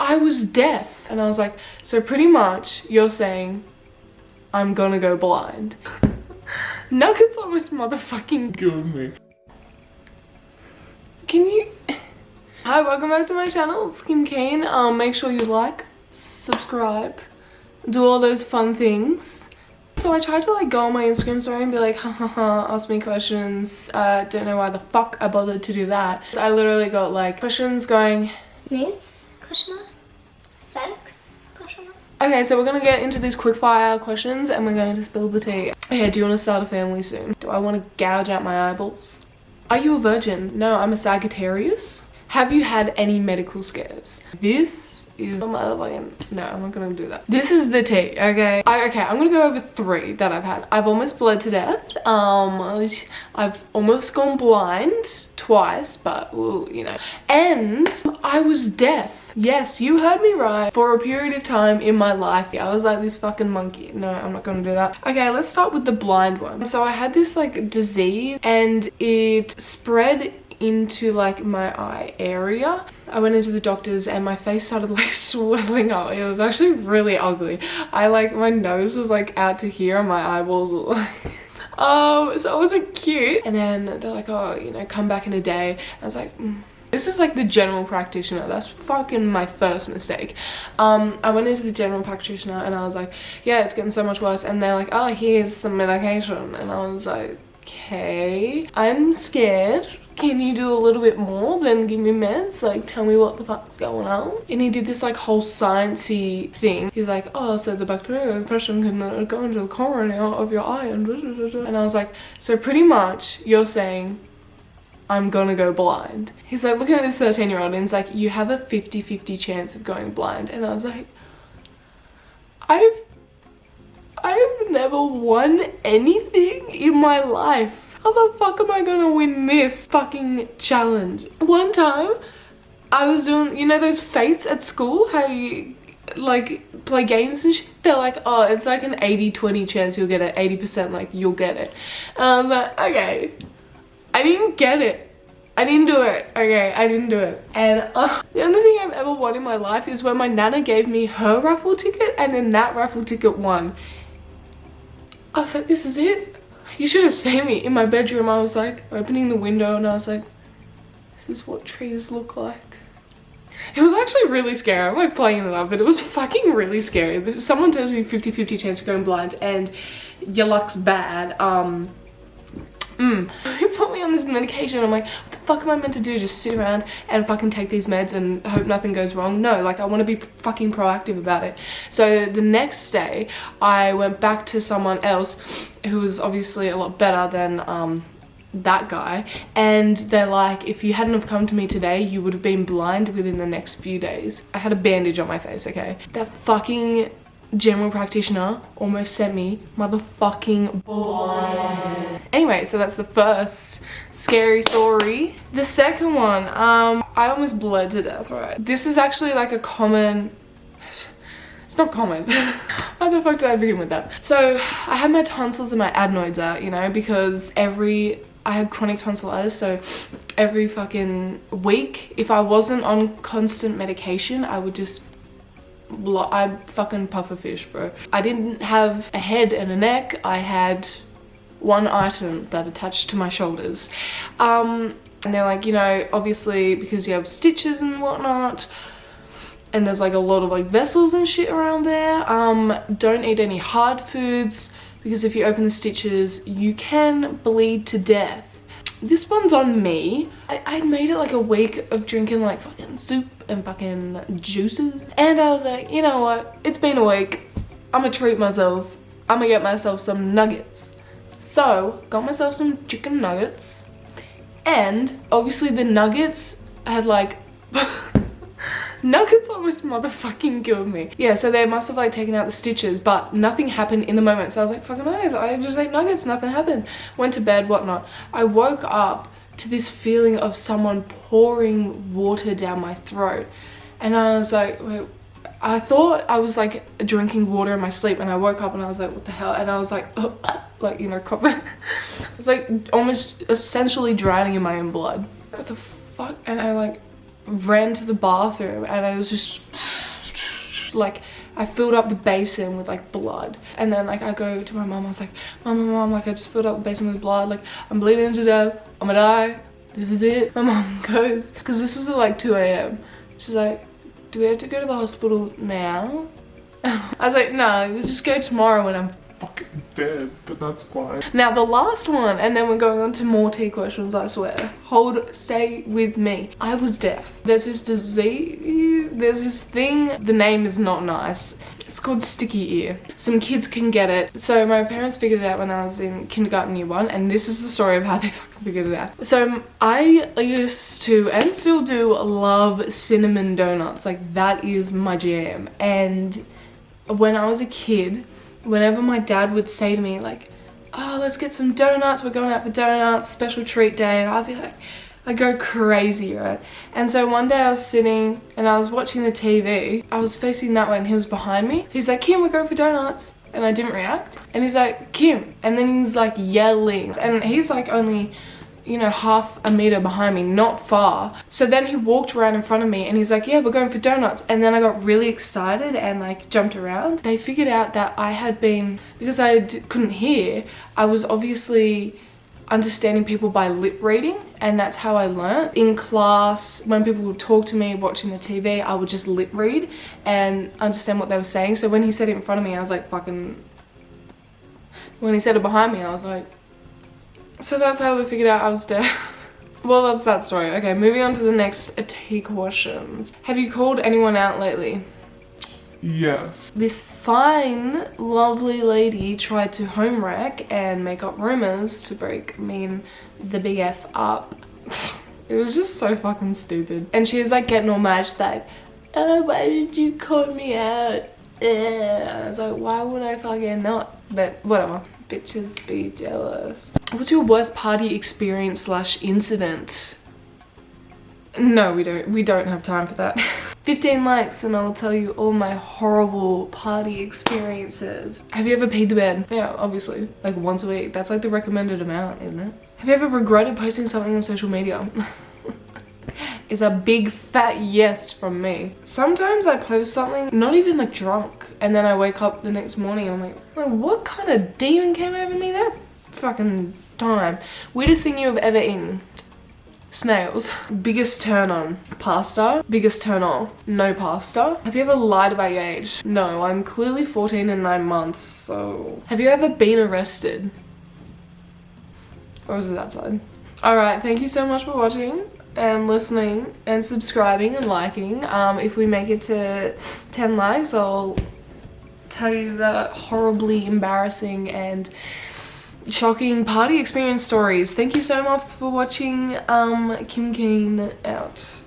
I was deaf. And I was like, so pretty much you're saying I'm gonna go blind. Nuggets almost motherfucking killed me. Can you... Hi, welcome back to my channel, it's Kim Kane. Make sure you like, subscribe, do all those fun things. So I tried to like go on my Instagram story and be like, ha ha ha, ask me questions. Don't know why the fuck I bothered to do that. I literally got like questions going, needs? Question mark? Sex? Question mark? Okay, so we're gonna get into these quickfire questions and we're going to spill the tea. Okay, do you want to start a family soon? Do I want to gouge out my eyeballs? Are you a virgin? No, I'm a Sagittarius. Have you had any medical scares? This is motherfucking... No, I'm not gonna do that. This is the tea, okay? Okay, I'm gonna go over 3 that I've had. I've almost bled to death. I've almost gone blind twice, but well, you know. And I was deaf. Yes, you heard me right. For a period of time in my life, I was like this fucking monkey. No, I'm not gonna do that. Okay, let's start with the blind one. So I had this like disease and it spread into like my eye area. I went into the doctors and my face started like swelling up. It was actually really ugly. My nose was like out to here and my eyeballs were like so it wasn't cute. And then they're like, oh, you know, come back in a day. I was like, This is like the general practitioner. That's fucking my first mistake. I went into the general practitioner and I was like, yeah, it's getting so much worse. And they're like, oh, here's the medication. And I was like, okay, I'm scared. Can you do a little bit more than give me meds? Like, tell me what the fuck's going on. And he did this like whole sciencey thing. He's like, oh, so the bacterial infection can go into the cornea of your eye and and I was like, so pretty much you're saying I'm gonna go blind. He's like looking at this 13-year-old and he's like, you have a 50-50 chance of going blind. And I was like, I've never won anything in my life. How the fuck am I gonna win this fucking challenge? One time, I was doing, you know those fates at school? How you like play games and shit? They're like, oh, it's like an 80-20 chance you'll get it. 80% like you'll get it. And I was like, okay. I didn't get it. I didn't do it. Okay, I didn't do it. And the only thing I've ever won in my life is when my nana gave me her raffle ticket and then that raffle ticket won. I was like, this is it. You should have seen me in my bedroom. I was like opening the window and I was like, this is what trees look like. It was actually really scary. I'm like playing it up, but it was fucking really scary. If someone tells you 50-50 chance of going blind and your luck's bad, He put me on this medication. I'm like, what the fuck am I meant to do? Just sit around and fucking take these meds and hope nothing goes wrong? No, like I want to be fucking proactive about it. So the next day I went back to someone else who was obviously a lot better than that guy, and they're like, if you hadn't have come to me today, you would have been blind within the next few days. I had a bandage on my face, okay? That fucking general practitioner almost sent me motherfucking blind. Anyway, so that's the first scary story. The second one, I almost bled to death, right? This is actually like a common... It's not common. How the fuck did I begin with that? So I had my tonsils and my adenoids out, you know, because I had chronic tonsillitis, so every fucking week, if I wasn't on constant medication, I would just I fucking puff a fish, bro. I didn't have a head and a neck. I had one item that attached to my shoulders. And they're like, you know, obviously because you have stitches and whatnot, and there's like a lot of like vessels and shit around there, don't eat any hard foods because if you open the stitches, you can bleed to death. This one's on me. I made it like a week of drinking like fucking soup and fucking juices. And I was like, you know what? It's been a week. I'm gonna treat myself. I'm gonna get myself some nuggets. So, got myself some chicken nuggets. And obviously the nuggets had like... Nuggets almost motherfucking killed me. Yeah, so they must have like taken out the stitches, but nothing happened in the moment. So I was like, fucking no, I just ate nuggets, nothing happened. Went to bed, whatnot. I woke up to this feeling of someone pouring water down my throat. And I was like, wait, I thought I was like drinking water in my sleep, and I woke up and I was like, what the hell? And I was like, like, you know, coughing. I was like almost essentially drowning in my own blood. What the fuck? And I like ran to the bathroom and I was just like, I filled up the basin with like blood. And then like I go to my mom, I was like, mom, like I just filled up the basin with blood, like I'm bleeding to death, I'm gonna die, this is it. My mom goes, because this was at like 2 a.m. She's like, do we have to go to the hospital now? I was like, no, we'll just go tomorrow when I'm fucking dead, but that's fine. Now the last one, and then we're going on to more tea questions, I swear. Stay with me. I was deaf. There's this disease, there's this thing, the name is not nice. It's called sticky ear. Some kids can get it. So my parents figured it out when I was in kindergarten year 1, and this is the story of how they fucking figured it out. So I used to, and still do, love cinnamon donuts. Like that is my jam. And when I was a kid, whenever my dad would say to me like, oh, let's get some donuts, we're going out for donuts, special treat day, and I'd be like, I go crazy, right? And so one day I was sitting and I was watching the TV. I was facing that way and he was behind me. He's like, Kim, we're going for donuts. And I didn't react. And he's like, Kim. And then he's like yelling. And he's like only, you know, half a meter behind me, not far. So then he walked around in front of me and he's like, yeah, we're going for donuts. And then I got really excited and like jumped around. They figured out that I had been, because I couldn't hear, I was obviously understanding people by lip reading, and that's how I learnt. In class, when people would talk to me watching the TV, I would just lip read and understand what they were saying. So when he said it in front of me, I was like fucking, when he said it behind me, I was like, so that's how they figured out I was deaf. Well, that's that story. Okay, moving on to the next tea questions. Have you called anyone out lately? Yes. This fine, lovely lady tried to home wreck and make up rumors to break me and the big F up. It was just so fucking stupid. And she was like getting all mad. She's like, oh, why did you call me out? I was like, why would I fucking not? But whatever. Bitches be jealous. What's your worst party experience / incident? No, we don't have time for that. 15 likes and I'll tell you all my horrible party experiences. Have you ever peed the bed? Yeah, obviously. Like once a week. That's like the recommended amount, isn't it? Have you ever regretted posting something on social media? It's a big fat yes from me. Sometimes I post something, not even like drunk, and then I wake up the next morning and I'm like, what kind of demon came over me that fucking time? Weirdest thing you have ever eaten? Snails. Biggest turn on? Pasta. Biggest turn off? No pasta. Have you ever lied about your age? No, I'm clearly 14 and 9 months, so. Have you ever been arrested? Or was it that side? Alright, thank you so much for watching and listening and subscribing and liking. If we make it to 10 likes, I'll tell you the horribly embarrassing and shocking party experience stories. Thank you so much for watching. Kim Keen out.